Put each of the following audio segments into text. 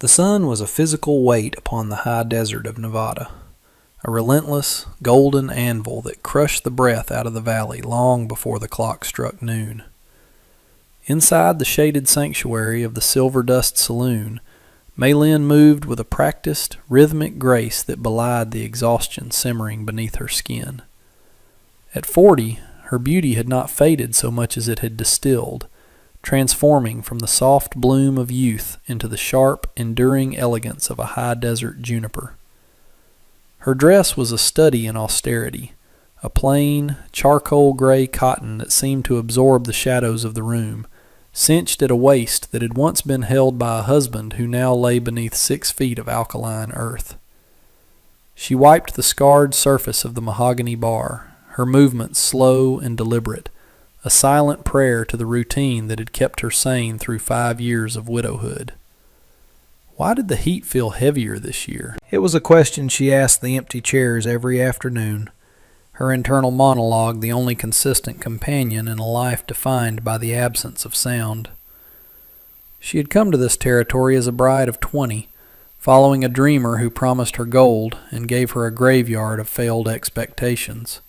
The sun was a physical weight upon the high desert of Nevada, a relentless, golden anvil that crushed the breath out of the valley long before the clock struck noon. Inside the shaded sanctuary of the Silver Dust Saloon, Maylin moved with a practiced, rhythmic grace that belied the exhaustion simmering beneath her skin. At 40, her beauty had not faded so much as it had distilled, transforming from the soft bloom of youth into the sharp, enduring elegance of a high desert juniper. Her dress was a study in austerity, a plain, charcoal gray cotton that seemed to absorb the shadows of the room, cinched at a waist that had once been held by a husband who now lay beneath 6 feet of alkaline earth. She wiped the scarred surface of the mahogany bar, her movements slow and deliberate, a silent prayer to the routine that had kept her sane through 5 years of widowhood. Why did the heat feel heavier this year? It was a question she asked the empty chairs every afternoon, her internal monologue the only consistent companion in a life defined by the absence of sound. She had come to this territory as a bride of 20, following a dreamer who promised her gold and gave her a graveyard of failed expectations.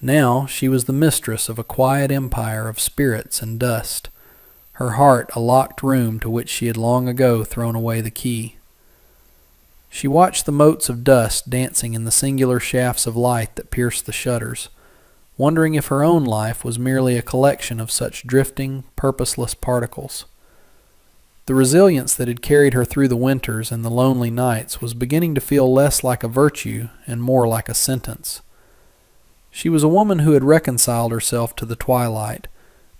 Now she was the mistress of a quiet empire of spirits and dust, her heart a locked room to which she had long ago thrown away the key. She watched the motes of dust dancing in the singular shafts of light that pierced the shutters, wondering if her own life was merely a collection of such drifting, purposeless particles. The resilience that had carried her through the winters and the lonely nights was beginning to feel less like a virtue and more like a sentence. She was a woman who had reconciled herself to the twilight,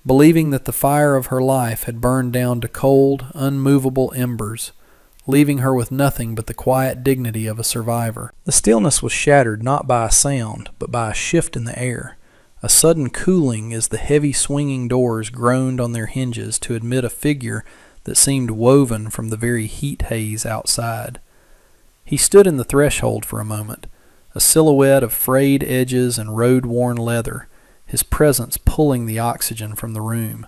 believing that the fire of her life had burned down to cold, unmovable embers, leaving her with nothing but the quiet dignity of a survivor. The stillness was shattered not by a sound, but by a shift in the air, a sudden cooling as the heavy swinging doors groaned on their hinges to admit a figure that seemed woven from the very heat haze outside. He stood in the threshold for a moment, a silhouette of frayed edges and road-worn leather, his presence pulling the oxygen from the room.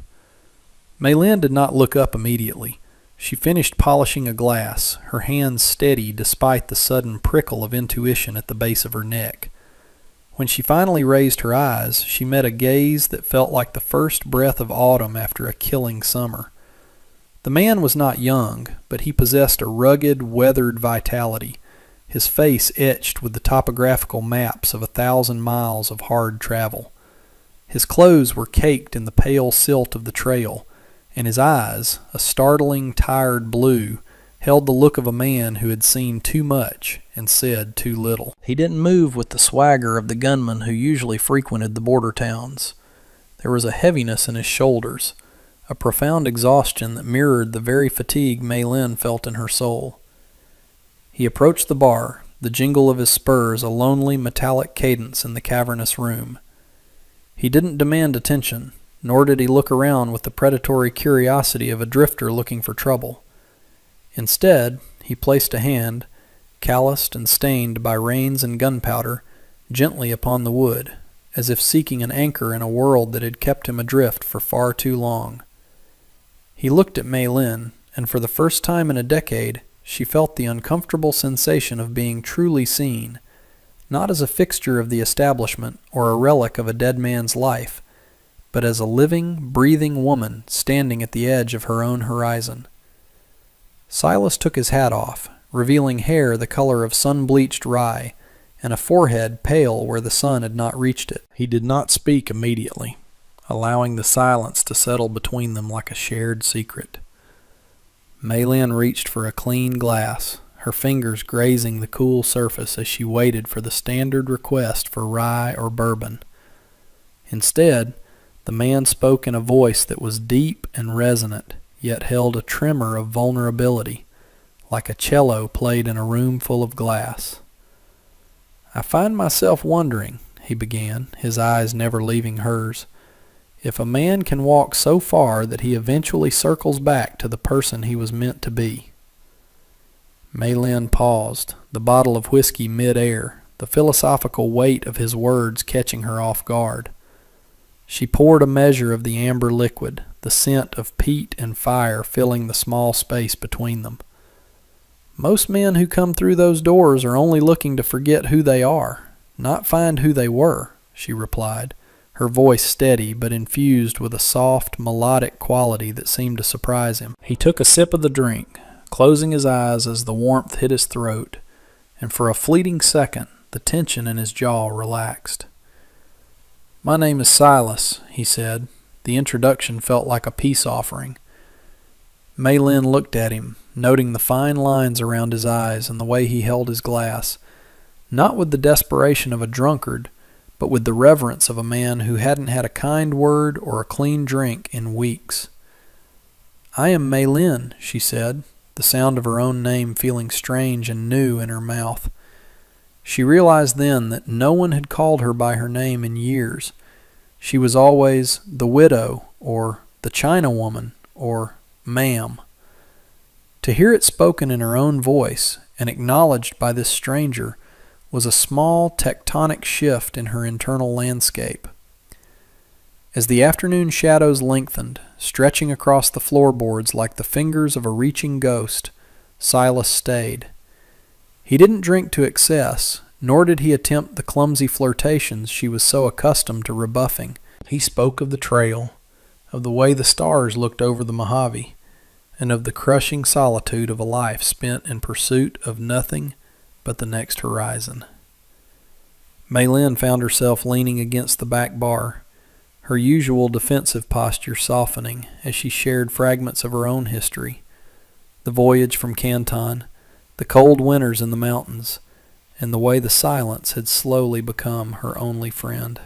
Maylin did not look up immediately. She finished polishing a glass, her hands steady despite the sudden prickle of intuition at the base of her neck. When she finally raised her eyes, she met a gaze that felt like the first breath of autumn after a killing summer. The man was not young, but he possessed a rugged, weathered vitality, his face etched with the topographical maps of 1,000 miles of hard travel. His clothes were caked in the pale silt of the trail, and his eyes, a startling, tired blue, held the look of a man who had seen too much and said too little. He didn't move with the swagger of the gunmen who usually frequented the border towns. There was a heaviness in his shoulders, a profound exhaustion that mirrored the very fatigue Maylin felt in her soul. He approached the bar, the jingle of his spurs a lonely metallic cadence in the cavernous room. He didn't demand attention, nor did he look around with the predatory curiosity of a drifter looking for trouble. Instead, he placed a hand, calloused and stained by rains and gunpowder, gently upon the wood, as if seeking an anchor in a world that had kept him adrift for far too long. He looked at Maylin, and for the first time in a decade, she felt the uncomfortable sensation of being truly seen, not as a fixture of the establishment or a relic of a dead man's life, but as a living, breathing woman standing at the edge of her own horizon. Silas took his hat off, revealing hair the color of sun-bleached rye, and a forehead pale where the sun had not reached it. He did not speak immediately, allowing the silence to settle between them like a shared secret. Maylin reached for a clean glass, her fingers grazing the cool surface as she waited for the standard request for rye or bourbon. Instead, the man spoke in a voice that was deep and resonant, yet held a tremor of vulnerability, like a cello played in a room full of glass. "I find myself wondering," he began, his eyes never leaving hers, "if a man can walk so far that he eventually circles back to the person he was meant to be." Maylin paused, the bottle of whiskey mid-air, the philosophical weight of his words catching her off guard. She poured a measure of the amber liquid, the scent of peat and fire filling the small space between them. Most men who come through those doors are only looking to forget who they are, not find who they were, she replied, her voice steady but infused with a soft, melodic quality that seemed to surprise him. He took a sip of the drink, closing his eyes as the warmth hit his throat, and for a fleeting second, the tension in his jaw relaxed. "My name is Silas," he said. The introduction felt like a peace offering. Mei Lin looked at him, noting the fine lines around his eyes and the way he held his glass, not with the desperation of a drunkard, but with the reverence of a man who hadn't had a kind word or a clean drink in weeks. "I am Mei Lin," she said, the sound of her own name feeling strange and new in her mouth. She realized then that no one had called her by her name in years. She was always the widow, or the China woman, or ma'am. To hear it spoken in her own voice and acknowledged by this stranger was a small tectonic shift in her internal landscape. As the afternoon shadows lengthened, stretching across the floorboards like the fingers of a reaching ghost, Silas stayed. He didn't drink to excess, nor did he attempt the clumsy flirtations she was so accustomed to rebuffing. He spoke of the trail, of the way the stars looked over the Mojave, and of the crushing solitude of a life spent in pursuit of nothing but the next horizon. Mei Lin found herself leaning against the back bar, her usual defensive posture softening as she shared fragments of her own history, the voyage from Canton, the cold winters in the mountains, and the way the silence had slowly become her only friend.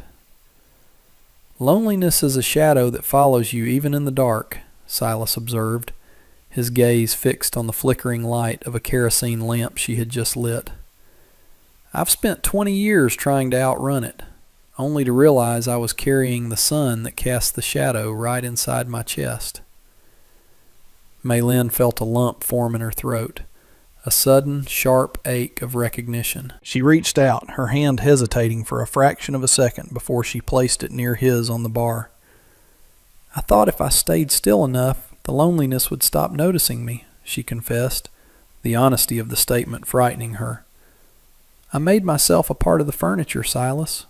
"Loneliness is a shadow that follows you even in the dark," Silas observed, his gaze fixed on the flickering light of a kerosene lamp she had just lit. "I've spent 20 years trying to outrun it, only to realize I was carrying the sun that cast the shadow right inside my chest." Mei Lin felt a lump form in her throat, a sudden, sharp ache of recognition. She reached out, her hand hesitating for a fraction of a second before she placed it near his on the bar. "I thought if I stayed still enough, the loneliness would stop noticing me," she confessed, the honesty of the statement frightening her. "I made myself a part of the furniture, Silas.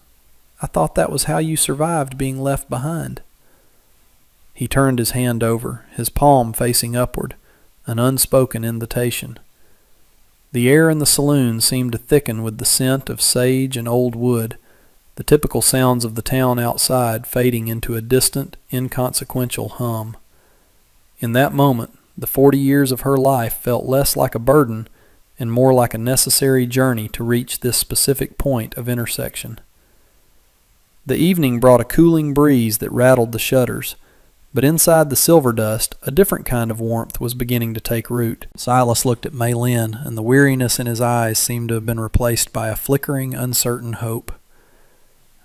I thought that was how you survived being left behind." He turned his hand over, his palm facing upward, an unspoken invitation. The air in the saloon seemed to thicken with the scent of sage and old wood, the typical sounds of the town outside fading into a distant, inconsequential hum. In that moment, the 40 years of her life felt less like a burden and more like a necessary journey to reach this specific point of intersection. The evening brought a cooling breeze that rattled the shutters, but inside the silver dust, a different kind of warmth was beginning to take root. Silas looked at Mei Lin, and the weariness in his eyes seemed to have been replaced by a flickering, uncertain hope.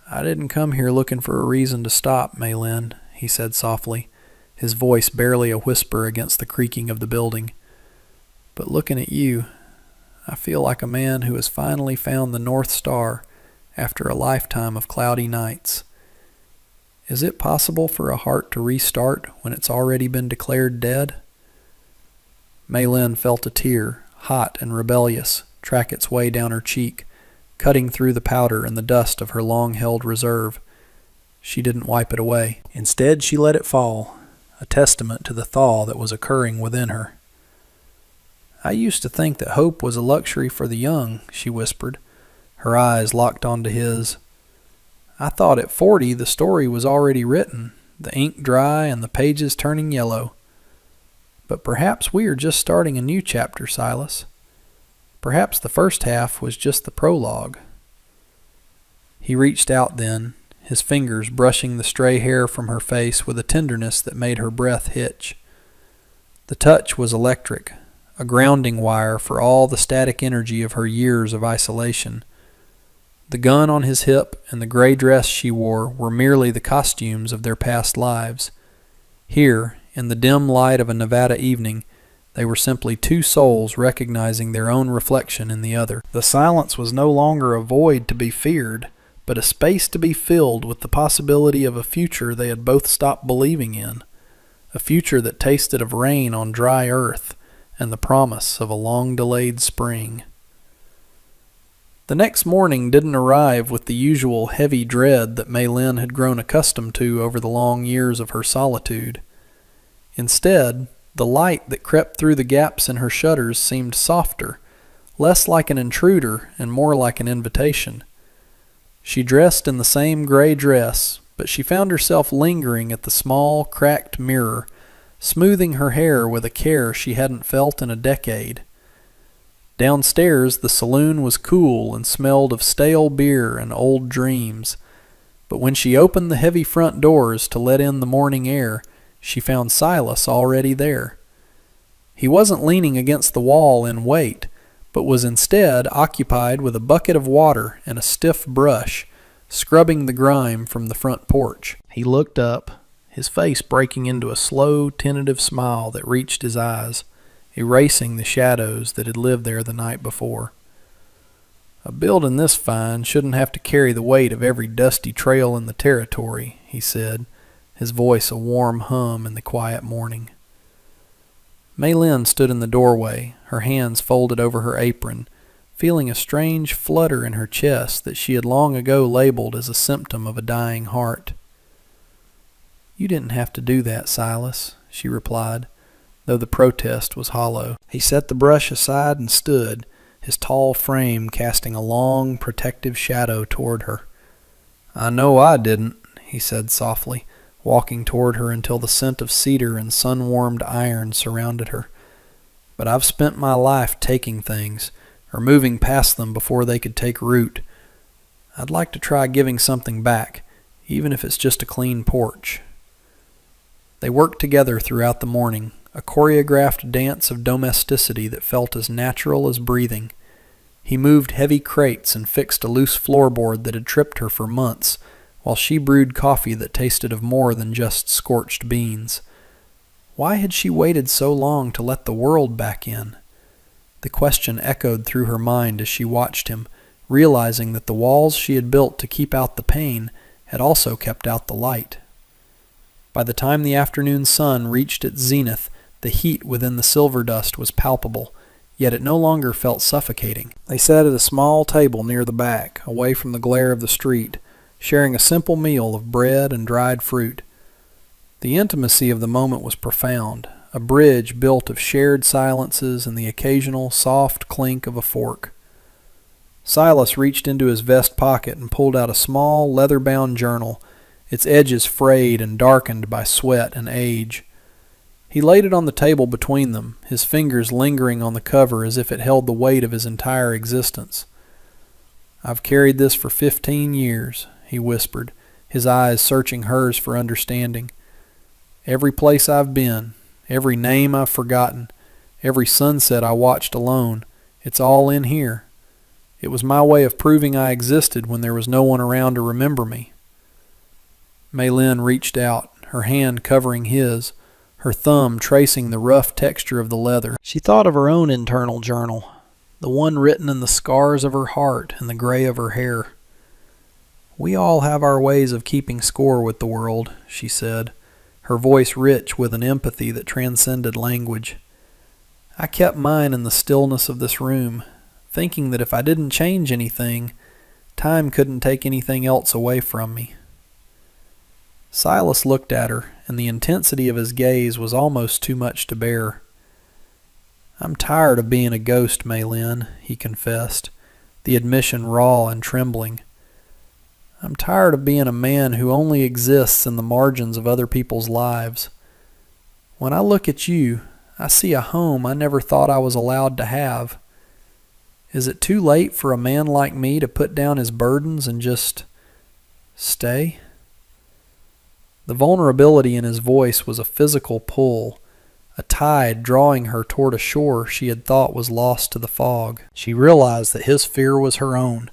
"I didn't come here looking for a reason to stop, Mei Lin," he said softly, his voice barely a whisper against the creaking of the building. "But looking at you, I feel like a man who has finally found the North Star after a lifetime of cloudy nights. Is it possible for a heart to restart when it's already been declared dead?" Mei Lin felt a tear, hot and rebellious, track its way down her cheek, cutting through the powder and the dust of her long-held reserve. She didn't wipe it away. Instead, she let it fall, a testament to the thaw that was occurring within her. "I used to think that hope was a luxury for the young," she whispered, her eyes locked onto his. "I thought at 40 the story was already written, the ink dry and the pages turning yellow. But perhaps we are just starting a new chapter, Silas. Perhaps the first half was just the prologue." He reached out then, his fingers brushing the stray hair from her face with a tenderness that made her breath hitch. The touch was electric, a grounding wire for all the static energy of her years of isolation. The gun on his hip and the gray dress she wore were merely the costumes of their past lives. Here, in the dim light of a Nevada evening, they were simply two souls recognizing their own reflection in the other. The silence was no longer a void to be feared, but a space to be filled with the possibility of a future they had both stopped believing in, a future that tasted of rain on dry earth and the promise of a long-delayed spring. The next morning didn't arrive with the usual heavy dread that Mei Lin had grown accustomed to over the long years of her solitude. Instead, the light that crept through the gaps in her shutters seemed softer, less like an intruder and more like an invitation. She dressed in the same gray dress, but she found herself lingering at the small, cracked mirror, smoothing her hair with a care she hadn't felt in a decade. Downstairs, the saloon was cool and smelled of stale beer and old dreams, but when she opened the heavy front doors to let in the morning air, she found Silas already there. He wasn't leaning against the wall in wait, but was instead occupied with a bucket of water and a stiff brush, scrubbing the grime from the front porch. He looked up, his face breaking into a slow, tentative smile that reached his eyes, erasing the shadows that had lived there the night before. "A building this fine shouldn't have to carry the weight of every dusty trail in the territory," he said, his voice a warm hum in the quiet morning. Mei Lin stood in the doorway, her hands folded over her apron, feeling a strange flutter in her chest that she had long ago labeled as a symptom of a dying heart. "You didn't have to do that, Silas," she replied, though the protest was hollow. He set the brush aside and stood, his tall frame casting a long, protective shadow toward her. "I know I didn't," he said softly, walking toward her until the scent of cedar and sun-warmed iron surrounded her. "But I've spent my life taking things, or moving past them before they could take root. I'd like to try giving something back, even if it's just a clean porch." They worked together throughout the morning, a choreographed dance of domesticity that felt as natural as breathing. He moved heavy crates and fixed a loose floorboard that had tripped her for months, while she brewed coffee that tasted of more than just scorched beans. Why had she waited so long to let the world back in? The question echoed through her mind as she watched him, realizing that the walls she had built to keep out the pain had also kept out the light. By the time the afternoon sun reached its zenith, the heat within the silver dust was palpable, yet it no longer felt suffocating. They sat at a small table near the back, away from the glare of the street, sharing a simple meal of bread and dried fruit. The intimacy of the moment was profound, a bridge built of shared silences and the occasional soft clink of a fork. Silas reached into his vest pocket and pulled out a small, leather-bound journal, its edges frayed and darkened by sweat and age. He laid it on the table between them, his fingers lingering on the cover as if it held the weight of his entire existence. "I've carried this for 15 years, he whispered, his eyes searching hers for understanding. "Every place I've been, every name I've forgotten, every sunset I watched alone, it's all in here. It was my way of proving I existed when there was no one around to remember me." Mei Lin reached out, her hand covering his, her thumb tracing the rough texture of the leather. She thought of her own internal journal, the one written in the scars of her heart and the gray of her hair. "We all have our ways of keeping score with the world," she said, her voice rich with an empathy that transcended language. "I kept mine in the stillness of this room, thinking that if I didn't change anything, time couldn't take anything else away from me." Silas looked at her, and the intensity of his gaze was almost too much to bear. "I'm tired of being a ghost, Mei Lin," he confessed, the admission raw and trembling. "I'm tired of being a man who only exists in the margins of other people's lives. When I look at you, I see a home I never thought I was allowed to have. Is it too late for a man like me to put down his burdens and just stay?" The vulnerability in his voice was a physical pull, a tide drawing her toward a shore she had thought was lost to the fog. She realized that his fear was her own,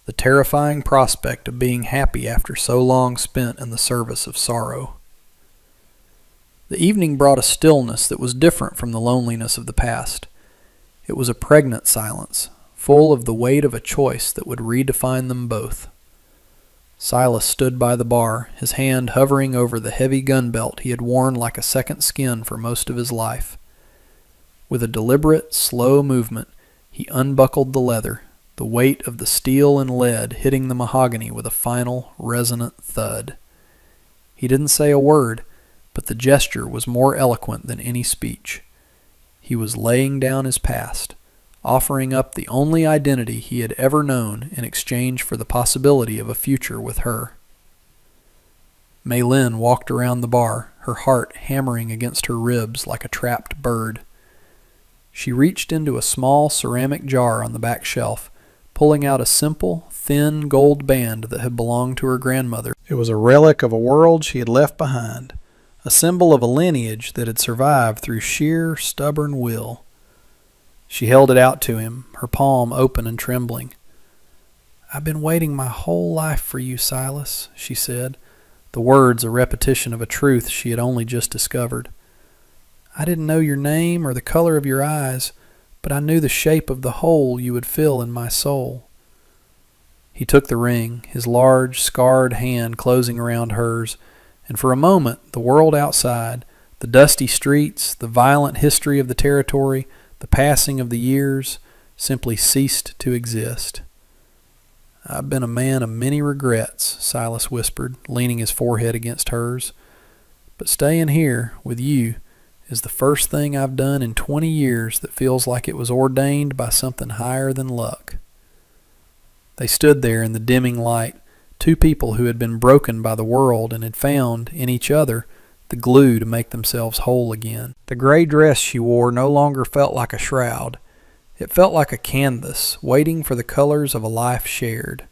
the terrifying prospect of being happy after so long spent in the service of sorrow. The evening brought a stillness that was different from the loneliness of the past. It was a pregnant silence, full of the weight of a choice that would redefine them both. Silas stood by the bar, his hand hovering over the heavy gun belt he had worn like a second skin for most of his life. With a deliberate, slow movement, he unbuckled the leather, the weight of the steel and lead hitting the mahogany with a final, resonant thud. He didn't say a word, but the gesture was more eloquent than any speech. He was laying down his past, offering up the only identity he had ever known in exchange for the possibility of a future with her. Mei Lin walked around the bar, her heart hammering against her ribs like a trapped bird. She reached into a small ceramic jar on the back shelf, pulling out a simple, thin gold band that had belonged to her grandmother. It was a relic of a world she had left behind, a symbol of a lineage that had survived through sheer, stubborn will. She held it out to him, her palm open and trembling. "I've been waiting my whole life for you, Silas," she said, the words a repetition of a truth she had only just discovered. "I didn't know your name or the color of your eyes, but I knew the shape of the hole you would fill in my soul." He took the ring, his large, scarred hand closing around hers, and for a moment the world outside, the dusty streets, the violent history of the territory, the passing of the years, simply ceased to exist. "I've been a man of many regrets," Silas whispered, leaning his forehead against hers. "But staying here, with you, is the first thing I've done in 20 years that feels like it was ordained by something higher than luck." They stood there in the dimming light, two people who had been broken by the world and had found, in each other, the glue to make themselves whole again. The gray dress she wore no longer felt like a shroud. It felt like a canvas, waiting for the colors of a life shared.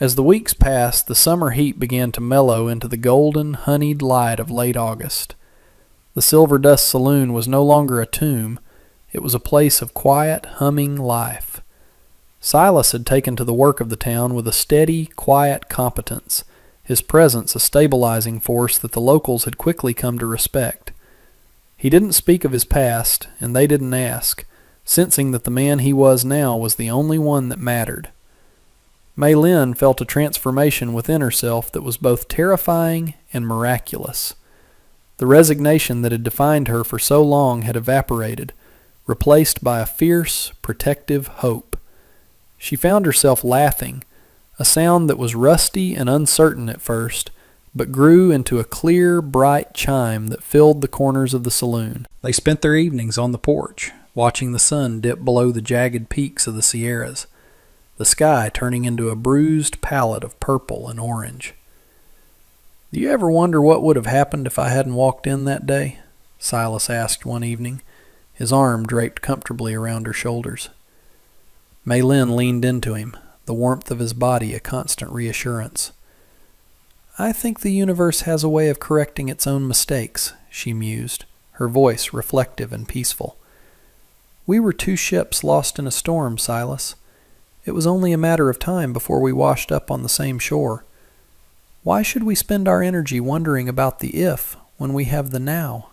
As the weeks passed, the summer heat began to mellow into the golden, honeyed light of late August. The Silver Dust Saloon was no longer a tomb. It was a place of quiet, humming life. Silas had taken to the work of the town with a steady, quiet competence, his presence a stabilizing force that the locals had quickly come to respect. He didn't speak of his past, and they didn't ask, sensing that the man he was now was the only one that mattered. Mei Lin felt a transformation within herself that was both terrifying and miraculous. The resignation that had defined her for so long had evaporated, replaced by a fierce, protective hope. She found herself laughing, a sound that was rusty and uncertain at first, but grew into a clear, bright chime that filled the corners of the saloon. They spent their evenings on the porch, watching the sun dip below the jagged peaks of the Sierras, the sky turning into a bruised palette of purple and orange. "Do you ever wonder what would have happened if I hadn't walked in that day?" Silas asked one evening, his arm draped comfortably around her shoulders. Mei Lin leaned into him, the warmth of his body a constant reassurance. "I think the universe has a way of correcting its own mistakes," she mused, her voice reflective and peaceful. "We were two ships lost in a storm, Silas. It was only a matter of time before we washed up on the same shore. Why should we spend our energy wondering about the if when we have the now?"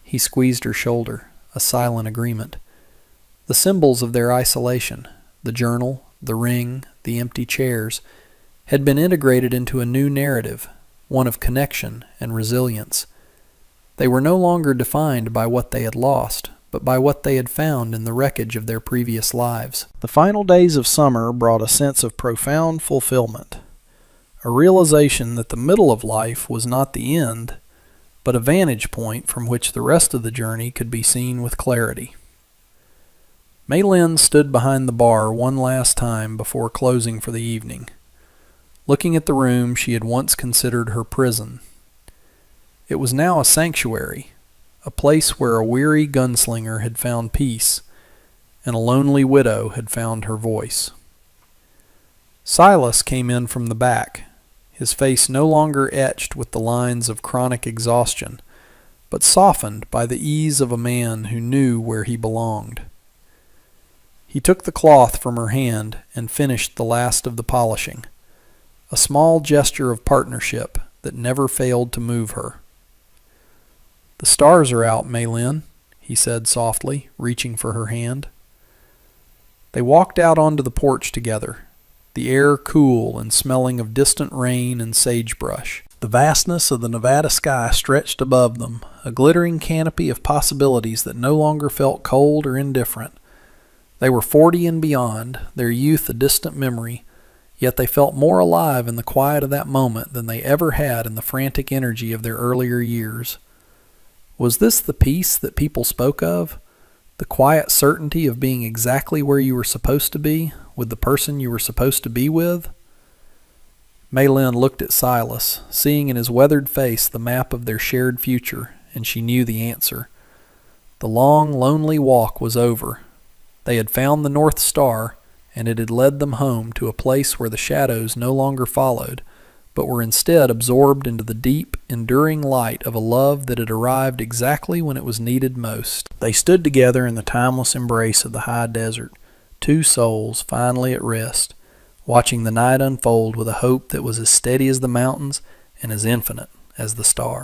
He squeezed her shoulder, a silent agreement. The symbols of their isolation, the journal, the ring, the empty chairs, had been integrated into a new narrative, one of connection and resilience. They were no longer defined by what they had lost, but by what they had found in the wreckage of their previous lives. The final days of summer brought a sense of profound fulfillment, a realization that the middle of life was not the end, but a vantage point from which the rest of the journey could be seen with clarity. Mei Lin stood behind the bar one last time before closing for the evening, looking at the room she had once considered her prison. It was now a sanctuary, a place where a weary gunslinger had found peace, and a lonely widow had found her voice. Silas came in from the back, his face no longer etched with the lines of chronic exhaustion, but softened by the ease of a man who knew where he belonged. He took the cloth from her hand and finished the last of the polishing, a small gesture of partnership that never failed to move her. "The stars are out, Mei Lin," he said softly, reaching for her hand. They walked out onto the porch together, the air cool and smelling of distant rain and sagebrush. The vastness of the Nevada sky stretched above them, a glittering canopy of possibilities that no longer felt cold or indifferent. They were 40 and beyond, their youth a distant memory, yet they felt more alive in the quiet of that moment than they ever had in the frantic energy of their earlier years. Was this the peace that people spoke of? The quiet certainty of being exactly where you were supposed to be, with the person you were supposed to be with? Maylin looked at Silas, seeing in his weathered face the map of their shared future, and she knew the answer. The long, lonely walk was over. They had found the North Star, and it had led them home to a place where the shadows no longer followed, but were instead absorbed into the deep, enduring light of a love that had arrived exactly when it was needed most. They stood together in the timeless embrace of the high desert, two souls finally at rest, watching the night unfold with a hope that was as steady as the mountains and as infinite as the stars.